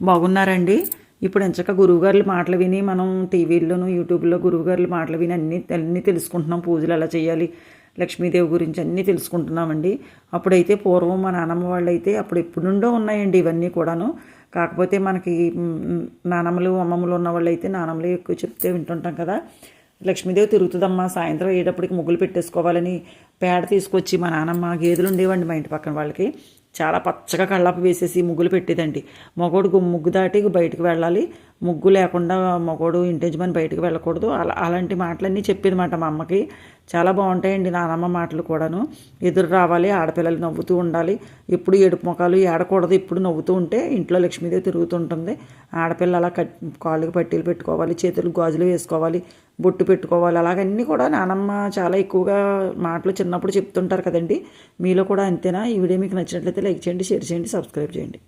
బాగున్నారండి. ఇప్పుడు ఎంచక్కా గురువుగారుల మాటలు విని మనం టీవీల్లోనూ, యూట్యూబ్‌లో గురువుగారుల మాటలు విని అన్నీ తెలుసుకుంటున్నాం. పూజలు ఎలా చేయాలి, లక్ష్మీదేవి గురించి అన్నీ తెలుసుకుంటున్నామండి. అప్పుడైతే పూర్వం మా నానమ్మ వాళ్ళైతే అప్పుడు ఎప్పుడుండో ఉన్నాయండి ఇవన్నీ కూడాను. కాకపోతే మనకి నానమ్మలు, అమ్మమ్మలు ఉన్నవాళ్ళైతే నానమ్మలే ఎక్కువ చెప్తే వింటుంటాం కదా. లక్ష్మీదేవి తిరుగుతుందమ్మా, సాయంత్రం అయ్యేటప్పటికి ముగ్గులు పెట్టేసుకోవాలని పేడ తీసుకొచ్చి మా నానమ్మ, గేదెలు ఉండేవండి మా ఇంటి పక్కన వాళ్ళకి, చాలా పచ్చగా కళ్ళాపు వేసేసి ముగ్గులు పెట్టేదండి. మగోడు ముగ్గు దాటి బయటకు వెళ్ళాలి, ముగ్గు లేకుండా మగోడు ఇంటి యజమాని బయటకు వెళ్ళకూడదు, అలాంటి మాటలన్నీ చెప్పేది మాట మా అమ్మకి. చాలా బాగుంటాయండి నానమ్మ మాటలు కూడాను. ఎదురు రావాలి, ఆడపిల్లలు నవ్వుతూ ఉండాలి, ఎప్పుడు ఏడుపు ముఖాలు ఏడకూడదు, ఇప్పుడు నవ్వుతూ ఉంటే ఇంట్లో లక్ష్మీదేవి తిరుగుతుంటుంది. ఆడపిల్ల అలా కాళ్ళకి పట్టీలు పెట్టుకోవాలి, చేతులకు గాజులు వేసుకోవాలి, బొట్టు పెట్టుకోవాలి, అలాగన్నీ కూడా నానమ్మ చాలా ఎక్కువగా మాటలు చిన్నప్పుడు చెప్తుంటారు కదండి. మీలో కూడా అంతేనా? ఈ వీడియో మీకు నచ్చినట్లయితే లైక్ చేయండి, షేర్ చేయండి, సబ్స్క్రైబ్ చేయండి.